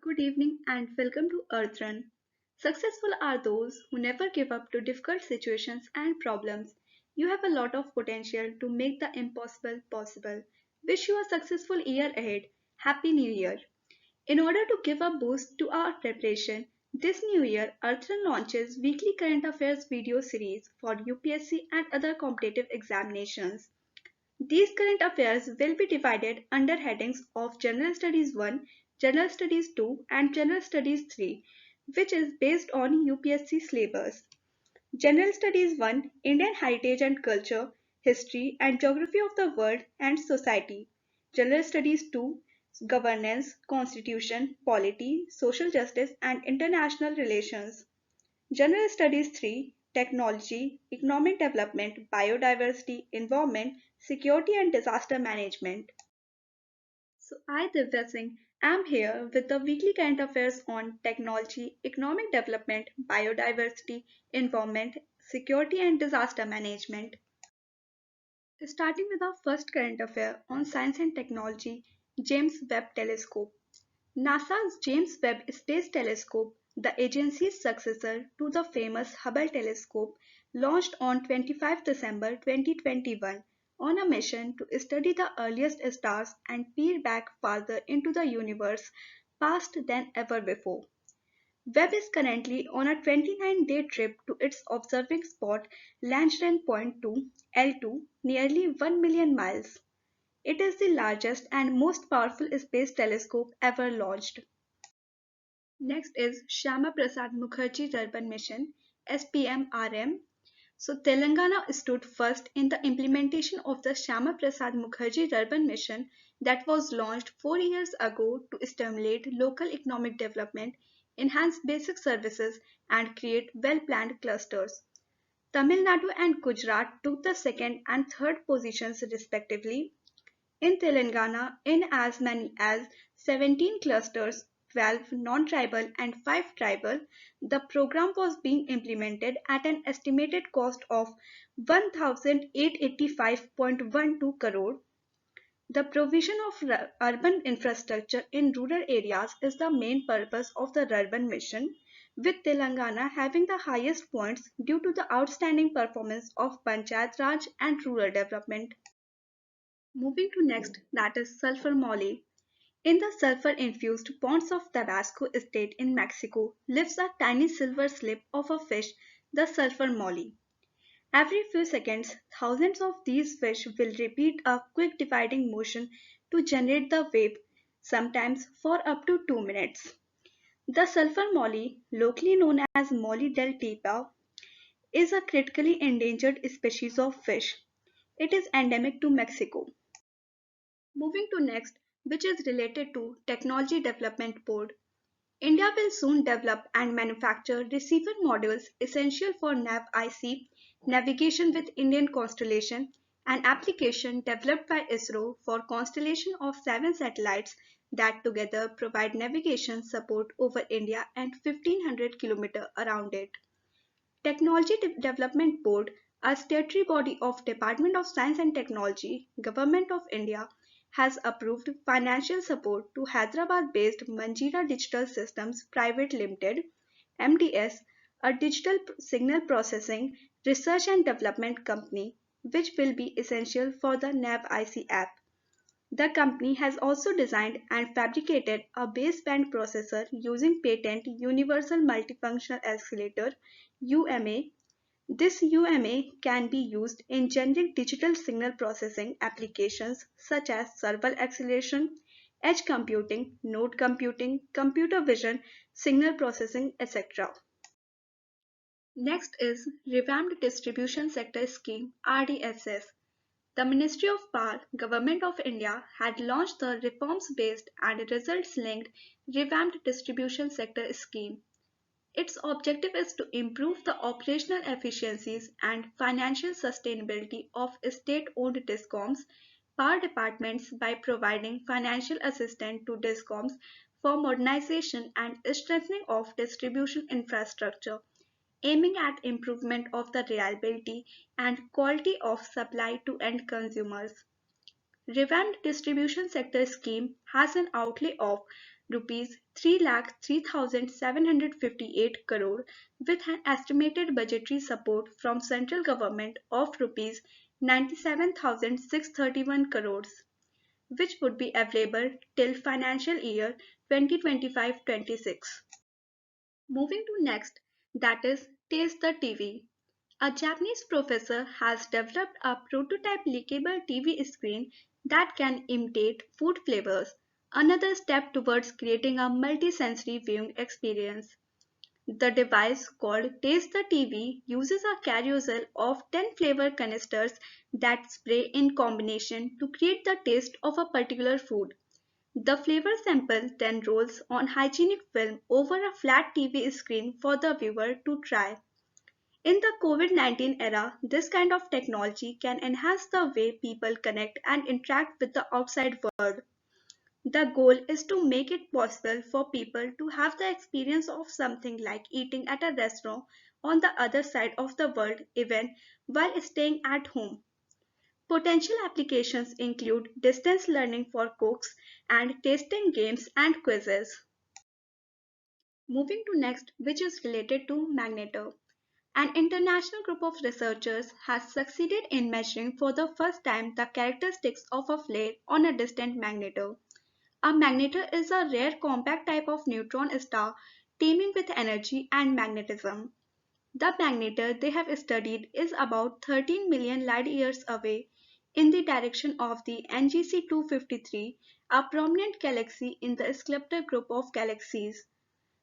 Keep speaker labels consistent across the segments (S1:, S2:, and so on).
S1: Good evening and welcome to Earth Run. Successful are those who never give up to difficult situations and problems. You have a lot of potential to make the impossible possible. Wish you a successful year ahead. Happy New Year. In order to give a boost to our preparation, this new year Earth Run launches weekly current affairs video series for UPSC and other competitive examinations. These current affairs will be divided under headings of General Studies 1, General Studies 2 and General Studies 3, which is based on UPSC syllabus. General Studies 1, Indian Heritage and Culture, History and Geography of the World and Society. General Studies 2, Governance, Constitution, Polity, Social Justice and International Relations. General Studies 3, Technology, Economic Development, Biodiversity, Environment, Security and Disaster Management. So I, Divya Singh, am here with the weekly current affairs on technology, economic development, biodiversity, environment, security and disaster management. Starting with our first current affair on science and technology, James Webb Telescope. NASA's James Webb Space Telescope, the agency's successor to the famous Hubble telescope, launched on 25 December 2021 on a mission to study the earliest stars and peer back farther into the universe past than ever before. Webb is currently on a 29-day trip to its observing spot Langevin Point 2 (L2), nearly 1 million miles. It is the largest and most powerful space telescope ever launched. Next is Shamaprasad Mukherjee Urban Mission (SPMRM). So Telangana stood first in the implementation of the Shamaprasad Mukherjee Urban Mission that was launched 4 years ago to stimulate local economic development, enhance basic services and create well-planned clusters. Tamil Nadu and Gujarat took the second and third positions respectively. In Telangana, in as many as 17 clusters, 12 non-tribal and 5 tribal, the program was being implemented at an estimated cost of 1,885.12 crore. The provision of urban infrastructure in rural areas is the main purpose of the urban mission, with Telangana having the highest points due to the outstanding performance of Panchayat Raj and rural development. Moving to next, that is Sulphur Molle. In the sulfur-infused ponds of Tabasco State in Mexico lives a tiny silver slip of a fish, the sulphur molle. Every few seconds, thousands of these fish will repeat a quick dividing motion to generate the wave, sometimes for up to 2 minutes. The sulphur molle, locally known as Molle del Tipa, is a critically endangered species of fish. It is endemic to Mexico. Moving to next, which is related to Technology Development Board. India will soon develop and manufacture receiver modules essential for NAV-IC navigation with Indian constellation, an application developed by ISRO for constellation of 7 satellites that together provide navigation support over India and 1500 km around it. Technology Development Board, a statutory body of Department of Science and Technology, Government of India, has approved financial support to Hyderabad-based Manjeera Digital Systems Private Limited (MDS), a digital signal processing, research and development company, which will be essential for the NAV-IC app. The company has also designed and fabricated a baseband processor using patent Universal Multifunctional Oscillator (UMA). This UMA can be used in generic digital signal processing applications such as serval acceleration, edge computing, node computing, computer vision, signal processing, etc. Next is Revamped Distribution Sector Scheme (RDSS). The Ministry of Power, Government of India had launched the reforms-based and results-linked Revamped Distribution Sector Scheme. Its objective is to improve the operational efficiencies and financial sustainability of state-owned DISCOMs, power departments by providing financial assistance to DISCOMs for modernization and strengthening of distribution infrastructure, aiming at improvement of the reliability and quality of supply to end consumers. Revamped Distribution Sector Scheme has an outlay of rupees 3,03,758 crore with an estimated budgetary support from central government of rupees 97,631 crores, which would be available till financial year 2025-26. Moving to next, that is Taste the TV. A Japanese professor has developed a prototype leakable TV screen that can imitate food flavors, another step towards creating a multi-sensory viewing experience. The device, called Taste the TV, uses a carousel of 10 flavor canisters that spray in combination to create the taste of a particular food. The flavor sample then rolls on hygienic film over a flat TV screen for the viewer to try. In the COVID-19 era, this kind of technology can enhance the way people connect and interact with the outside world. The goal is to make it possible for people to have the experience of something like eating at a restaurant on the other side of the world even while staying at home. Potential applications include distance learning for cooks and tasting games and quizzes. Moving to next, which is related to magneto. An international group of researchers has succeeded in measuring for the first time the characteristics of a flare on a distant magneto. A magneto is a rare compact type of neutron star teeming with energy and magnetism. The magneto they have studied is about 13 million light years away in the direction of the NGC 253, a prominent galaxy in the Stellar group of galaxies.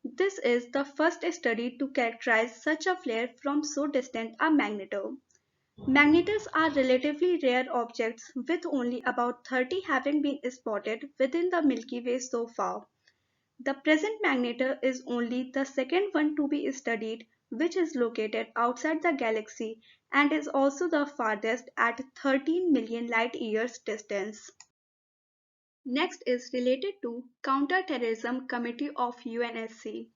S1: This is the first study to characterize such a flare from so distant a magneto. Magnetos are relatively rare objects with only about 30 having been spotted within the Milky Way so far. The present magneto is only the second one to be studied, which is located outside the galaxy and is also the farthest at 13 million light years distance. Next is related to Counter-Terrorism Committee of UNSC.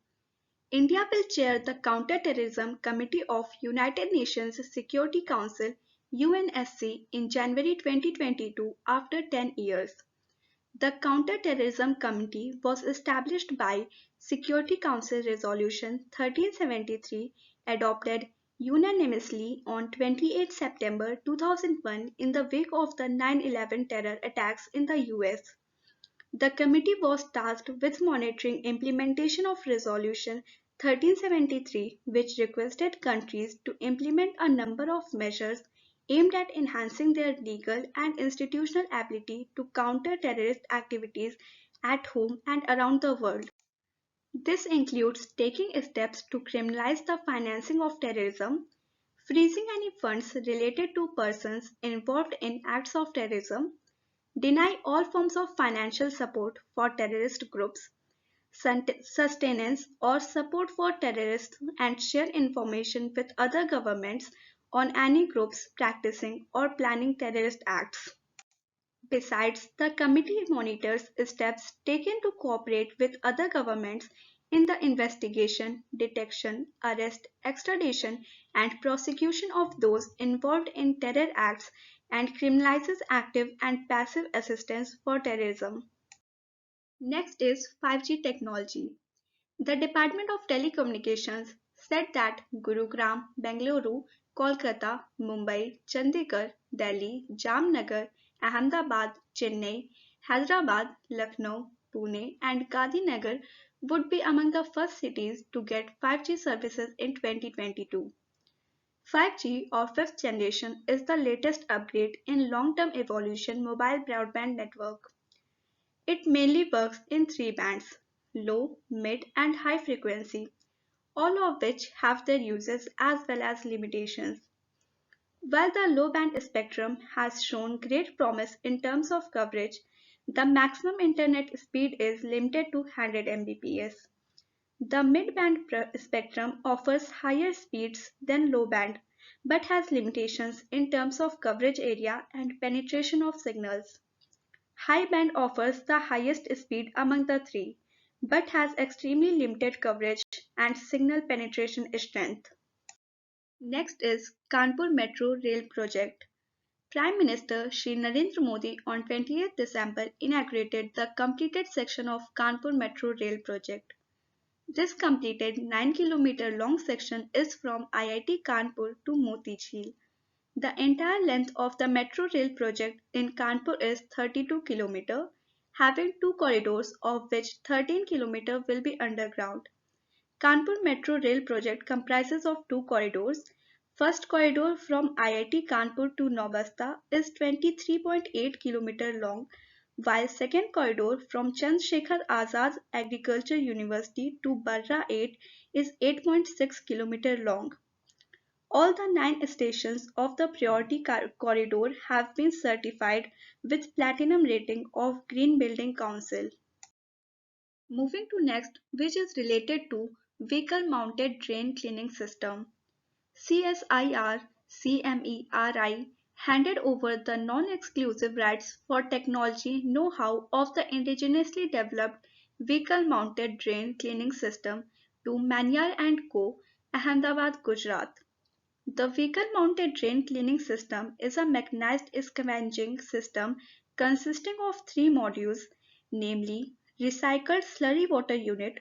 S1: India will chair the Counter-Terrorism Committee of United Nations Security Council (UNSC) in January 2022 after 10 years. The Counter-Terrorism Committee was established by Security Council Resolution 1373 adopted unanimously on 28 September 2001 in the wake of the 9/11 terror attacks in the US. The committee was tasked with monitoring implementation of Resolution 1373, which requested countries to implement a number of measures aimed at enhancing their legal and institutional ability to counter terrorist activities at home and around the world. This includes taking steps to criminalize the financing of terrorism, freezing any funds related to persons involved in acts of terrorism, deny all forms of financial support for terrorist groups, sustenance or support for terrorists, and share information with other governments on any groups practicing or planning terrorist acts. Besides, the committee monitors steps taken to cooperate with other governments in the investigation, detection, arrest, extradition, and prosecution of those involved in terror acts and criminalizes active and passive assistance for terrorism. Next is 5G technology. The Department of Telecommunications said that Gurugram, Bengaluru, Kolkata, Mumbai, Chandigarh, Delhi, Jamnagar, Ahmedabad, Chennai, Hyderabad, Lucknow, Pune, and Gandhinagar would be among the first cities to get 5G services in 2022. 5G or fifth generation is the latest upgrade in long-term evolution mobile broadband network. It mainly works in three bands: low, mid, and high frequency, all of which have their uses as well as limitations. While the low band spectrum has shown great promise in terms of coverage, the maximum internet speed is limited to 100 Mbps. The mid-band spectrum offers higher speeds than low band, but has limitations in terms of coverage area and penetration of signals. High band offers the highest speed among the three, but has extremely limited coverage and signal penetration strength. Next is Kanpur Metro Rail Project. Prime Minister Shri Narendra Modi on 28 December inaugurated the completed section of Kanpur Metro Rail project. This completed 9 km long section is from IIT Kanpur to Motijheel. The entire length of the metro rail project in Kanpur is 32 km, having two corridors of which 13 km will be underground. Kanpur Metro Rail project comprises of two corridors. First corridor from IIT Kanpur to Naubasta is 23.8 km long, while second corridor from Chandrasekhar Azad Agriculture University to Barra 8 is 8.6 km long. All the 9 stations of the priority corridor have been certified with platinum rating of Green Building Council. Moving to next, which is related to Vehicle Mounted Drain Cleaning System. CSIR CMERI handed over the non-exclusive rights for technology know-how of the indigenously developed Vehicle Mounted Drain Cleaning System to Manyar & Co., Ahmedabad, Gujarat. The vehicle-mounted drain cleaning system is a mechanized scavenging system consisting of three modules, namely recycled slurry water unit,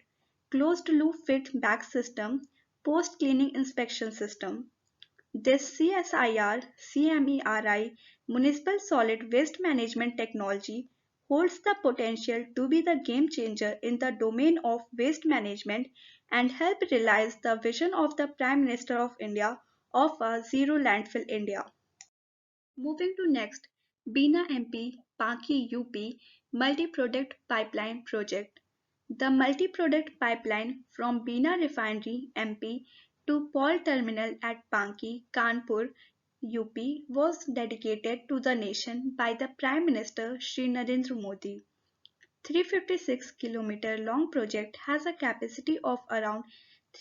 S1: closed-loop feedback system, post-cleaning inspection system. This CSIR-CMERI municipal solid waste management technology holds the potential to be the game changer in the domain of waste management and help realize the vision of the Prime Minister of India of a zero landfill India. Moving to next, Bina MP Paki UP multi-product pipeline project. The multi-product pipeline from Bina Refinery MP to Paul Terminal at Panki, Kanpur, UP was dedicated to the nation by the Prime Minister Shri Narendra Modi. 356 km long project has a capacity of around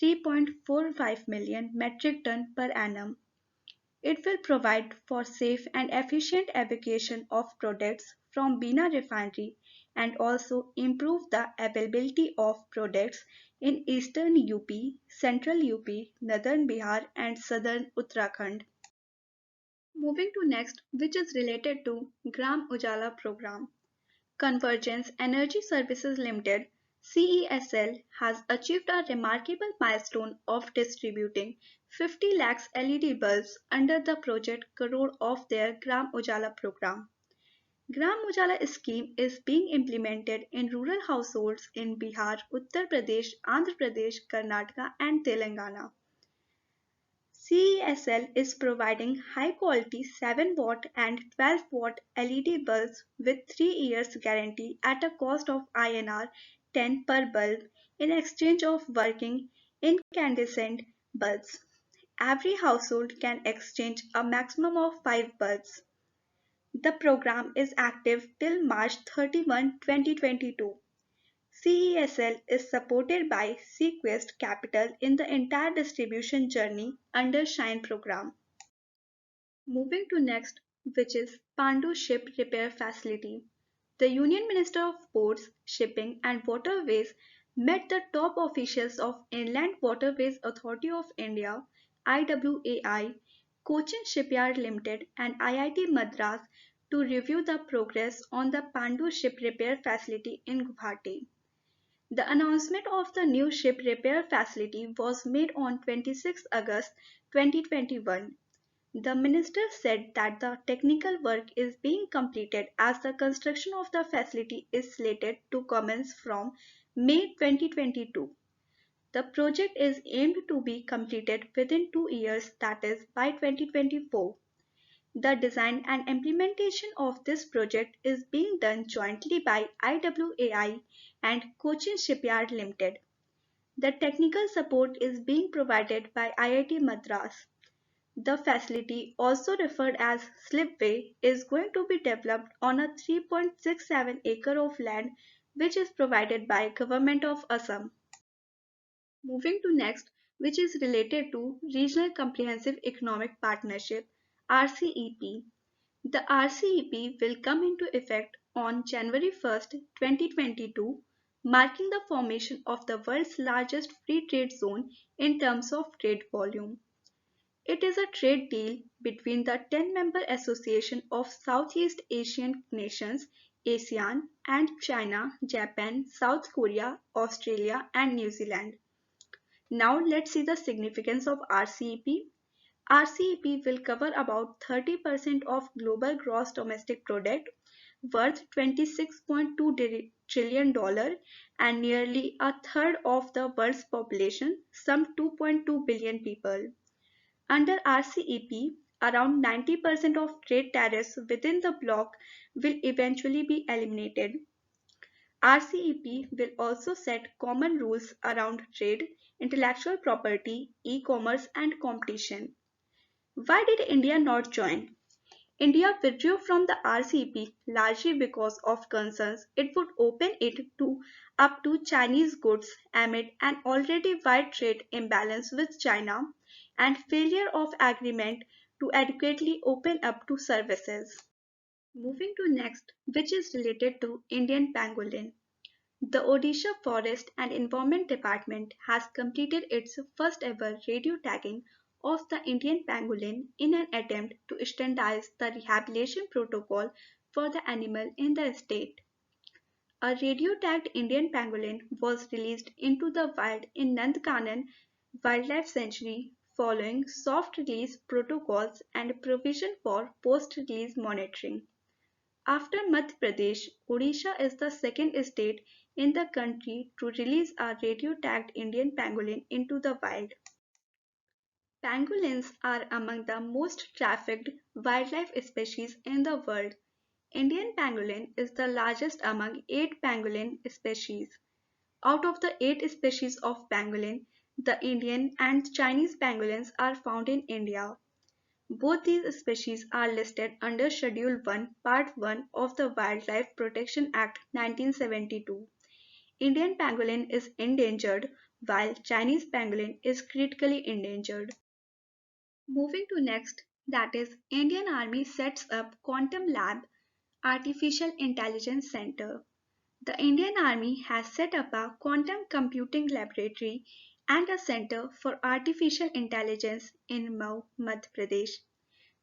S1: 3.45 million metric ton per annum. It will provide for safe and efficient evacuation of products from Bina Refinery and also improve the availability of products in eastern UP, central UP, northern Bihar and southern Uttarakhand. Moving to next, which is related to Gram Ujala program. Convergence Energy Services Limited (CESL) has achieved a remarkable milestone of distributing 50 lakhs LED bulbs under the Project Crore of their Gram Ujala program. Gram Ujala scheme is being implemented in rural households in Bihar, Uttar Pradesh, Andhra Pradesh, Karnataka and Telangana. CESL is providing high-quality 7-watt and 12-watt LED bulbs with 3 years guarantee at a cost of INR 10 per bulb in exchange of working incandescent bulbs. Every household can exchange a maximum of 5 bulbs. The program is active till March 31, 2022. CESL is supported by Sequest Capital in the entire distribution journey under Shine program. Moving to next, which is Pandu Ship Repair Facility. The Union Minister of Ports, Shipping and Waterways met the top officials of Inland Waterways Authority of India (IWAI), Cochin Shipyard Limited and IIT Madras to review the progress on the Pandu Ship Repair Facility in Guwahati. The announcement of the new ship repair facility was made on 26 August 2021. The minister said that the technical work is being completed as the construction of the facility is slated to commence from May 2022. The project is aimed to be completed within 2 years, that is by 2024. The design and implementation of this project is being done jointly by IWAI and Cochin Shipyard Limited. The technical support is being provided by IIT Madras. The facility, also referred as slipway, is going to be developed on a 3.67 acre of land which is provided by Government of Assam. Moving to next, which is related to Regional Comprehensive Economic Partnership (RCEP). The RCEP will come into effect on January 1, 2022, marking the formation of the world's largest free trade zone in terms of trade volume. It is a trade deal between the 10-member Association of Southeast Asian Nations (ASEAN) and China, Japan, South Korea, Australia and New Zealand. Now let's see the significance of RCEP. RCEP will cover about 30% of global gross domestic product, worth $26.2 trillion and nearly a third of the world's population, some 2.2 billion people. Under RCEP, around 90% of trade tariffs within the bloc will eventually be eliminated. RCEP will also set common rules around trade, intellectual property, e-commerce and competition. Why did India not join? India withdrew from the RCEP largely because of concerns it would open it up to Chinese goods amid an already wide trade imbalance with China and failure of agreement to adequately open up to services. Moving to next, which is related to Indian pangolin. The Odisha Forest and Environment Department has completed its first ever radio tagging of the Indian pangolin in an attempt to standardize the rehabilitation protocol for the animal in the state. A radio-tagged Indian pangolin was released into the wild in Nandkanan Wildlife Sanctuary following soft release protocols and provision for post-release monitoring. After Madhya Pradesh, Odisha is the second state in the country to release a radio-tagged Indian pangolin into the wild. Pangolins are among the most trafficked wildlife species in the world. Indian pangolin is the largest among 8 pangolin species. Out of the 8 species of pangolin, the Indian and Chinese pangolins are found in India. Both these species are listed under Schedule 1, Part 1 of the Wildlife Protection Act 1972. Indian pangolin is endangered while Chinese pangolin is critically endangered. Moving to next, that is Indian Army sets up Quantum Lab Artificial Intelligence Center. The Indian Army has set up a quantum computing laboratory and a center for artificial intelligence in Mau, Madhya Pradesh.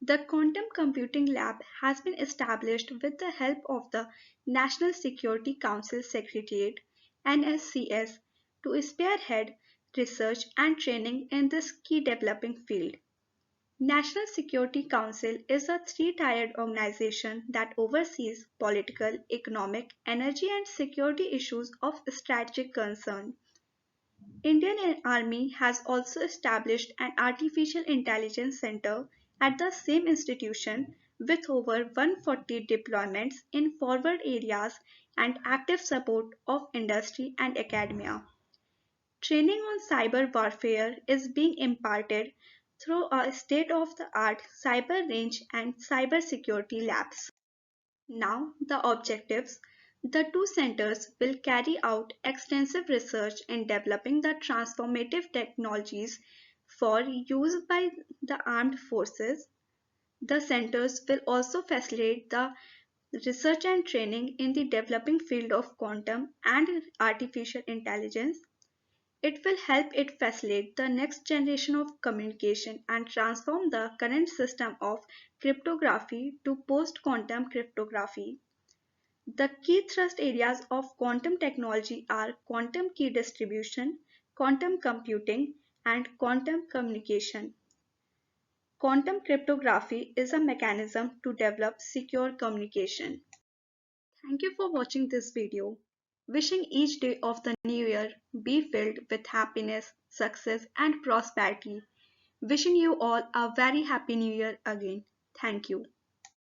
S1: The Quantum Computing Lab has been established with the help of the National Security Council Secretariat (NSCS) to spearhead research and training in this key developing field. National Security Council is a three-tiered organization that oversees political, economic, energy and security issues of strategic concern. Indian Army has also established an artificial intelligence center at the same institution with over 140 deployments in forward areas and active support of industry and academia. Training on cyber warfare is being imparted through a state-of-the-art cyber range and cybersecurity labs. Now, the objectives. The two centers will carry out extensive research in developing the transformative technologies for use by the armed forces. The centers will also facilitate the research and training in the developing field of quantum and artificial intelligence. It will help it facilitate the next generation of communication and transform the current system of cryptography to post-quantum cryptography. The key thrust areas of quantum technology are quantum key distribution, quantum computing, and quantum communication. Quantum cryptography is a mechanism to develop secure communication. Thank you for watching this video. Wishing each day of the new year be filled with happiness, success, and prosperity. Wishing you all a very happy new year again. Thank you.